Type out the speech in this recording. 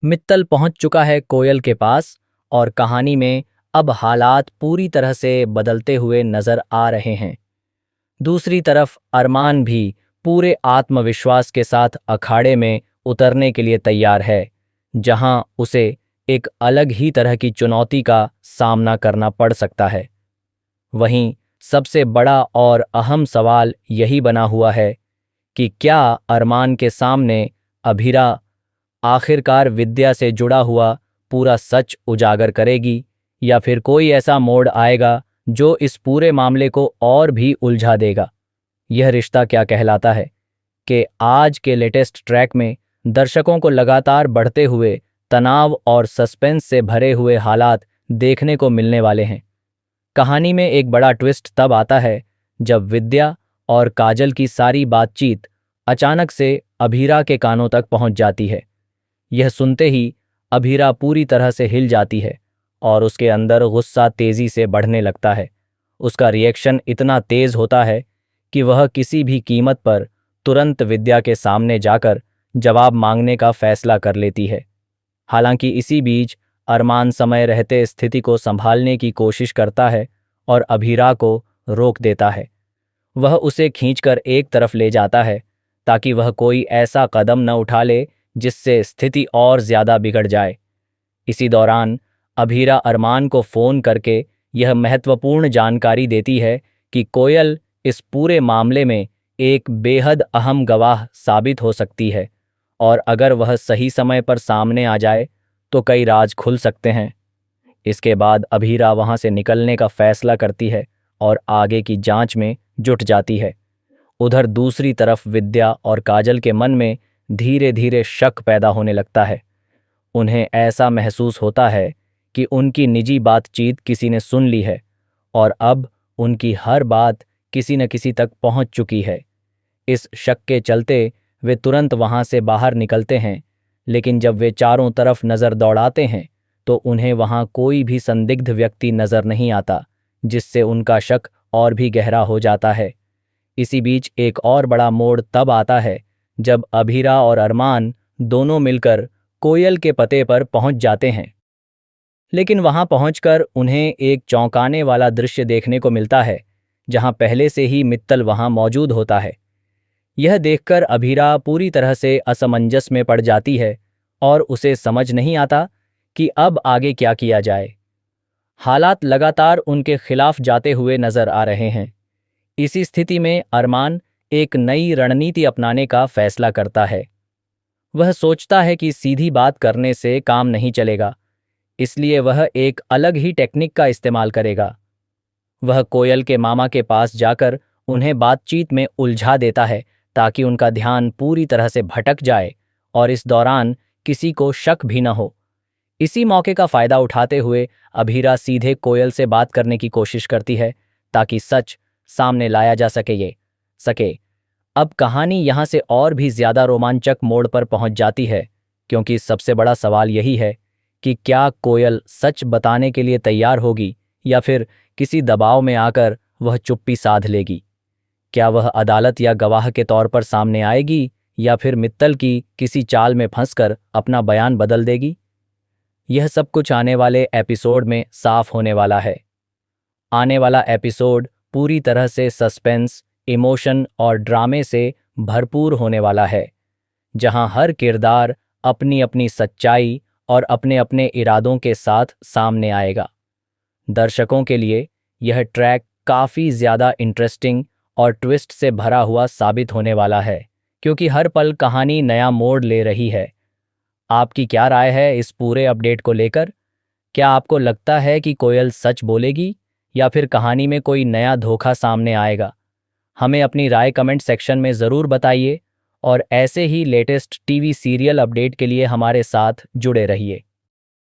मित्तल पहुंच चुका है कोयल के पास और कहानी में अब हालात पूरी तरह से बदलते हुए नजर आ रहे हैं। दूसरी तरफ अरमान भी पूरे आत्मविश्वास के साथ अखाड़े में उतरने के लिए तैयार है, जहां उसे एक अलग ही तरह की चुनौती का सामना करना पड़ सकता है। वहीं सबसे बड़ा और अहम सवाल यही बना हुआ है कि क्या अरमान के सामने अभीरा आखिरकार विद्या से जुड़ा हुआ पूरा सच उजागर करेगी, या फिर कोई ऐसा मोड़ आएगा जो इस पूरे मामले को और भी उलझा देगा। यह रिश्ता क्या कहलाता है कि आज के लेटेस्ट ट्रैक में दर्शकों को लगातार बढ़ते हुए तनाव और सस्पेंस से भरे हुए हालात देखने को मिलने वाले हैं। कहानी में एक बड़ा ट्विस्ट तब आता है जब विद्या और काजल की सारी बातचीत अचानक से अभीरा के कानों तक पहुंच जाती है। यह सुनते ही अभीरा पूरी तरह से हिल जाती है और उसके अंदर गुस्सा तेजी से बढ़ने लगता है। उसका रिएक्शन इतना तेज होता है कि वह किसी भी कीमत पर तुरंत विद्या के सामने जाकर जवाब मांगने का फैसला कर लेती है। हालांकि इसी बीच अरमान समय रहते स्थिति को संभालने की कोशिश करता है और अभीरा को रोक देता है। वह उसे खींचकर एक तरफ ले जाता है ताकि वह कोई ऐसा कदम न उठा ले जिससे स्थिति और ज्यादा बिगड़ जाए। इसी दौरान अभीरा अरमान को फोन करके यह महत्वपूर्ण जानकारी देती है कि कोयल इस पूरे मामले में एक बेहद अहम गवाह साबित हो सकती है, और अगर वह सही समय पर सामने आ जाए तो कई राज खुल सकते हैं। इसके बाद अभीरा वहां से निकलने का फैसला करती है और आगे की जांच में जुट जाती है। उधर दूसरी तरफ विद्या और काजल के मन में धीरे धीरे शक पैदा होने लगता है। उन्हें ऐसा महसूस होता है कि उनकी निजी बातचीत किसी ने सुन ली है और अब उनकी हर बात किसी न किसी तक पहुंच चुकी है। इस शक के चलते वे तुरंत वहां से बाहर निकलते हैं, लेकिन जब वे चारों तरफ नजर दौड़ाते हैं तो उन्हें वहां कोई भी संदिग्ध व्यक्ति नजर नहीं आता, जिससे उनका शक और भी गहरा हो जाता है। इसी बीच एक और बड़ा मोड़ तब आता है जब अभीरा और अरमान दोनों मिलकर कोयल के पते पर पहुंच जाते हैं। लेकिन वहां पहुंचकर उन्हें एक चौंकाने वाला दृश्य देखने को मिलता है, जहां पहले से ही मित्तल वहां मौजूद होता है। यह देखकर अभीरा पूरी तरह से असमंजस में पड़ जाती है और उसे समझ नहीं आता कि अब आगे क्या किया जाए। हालात लगातार उनके खिलाफ जाते हुए नजर आ रहे हैं। इसी स्थिति में अरमान एक नई रणनीति अपनाने का फैसला करता है। वह सोचता है कि सीधी बात करने से काम नहीं चलेगा, इसलिए वह एक अलग ही टेक्निक का इस्तेमाल करेगा। वह कोयल के मामा के पास जाकर उन्हें बातचीत में उलझा देता है ताकि उनका ध्यान पूरी तरह से भटक जाए और इस दौरान किसी को शक भी न हो। इसी मौके का फायदा उठाते हुए अभीरा सीधे कोयल से बात करने की कोशिश करती है ताकि सच सामने लाया जा सके। अब कहानी यहाँ से और भी ज्यादा रोमांचक मोड़ पर पहुंच जाती है, क्योंकि सबसे बड़ा सवाल यही है कि क्या कोयल सच बताने के लिए तैयार होगी या फिर किसी दबाव में आकर वह चुप्पी साध लेगी। क्या वह अदालत या गवाह के तौर पर सामने आएगी या फिर मित्तल की किसी चाल में फंसकर अपना बयान बदल देगी। यह सब कुछ आने वाले एपिसोड में साफ होने वाला है। आने वाला एपिसोड पूरी तरह से सस्पेंस, इमोशन और ड्रामे से भरपूर होने वाला है, जहां हर किरदार अपनी अपनी सच्चाई और अपने अपने इरादों के साथ सामने आएगा। दर्शकों के लिए यह ट्रैक काफ़ी ज़्यादा इंटरेस्टिंग और ट्विस्ट से भरा हुआ साबित होने वाला है, क्योंकि हर पल कहानी नया मोड़ ले रही है। आपकी क्या राय है इस पूरे अपडेट को लेकर? क्या आपको लगता है कि कोयल सच बोलेगी या फिर कहानी में कोई नया धोखा सामने आएगा? हमें अपनी राय कमेंट सेक्शन में ज़रूर बताइए और ऐसे ही लेटेस्ट टीवी सीरियल अपडेट के लिए हमारे साथ जुड़े रहिए।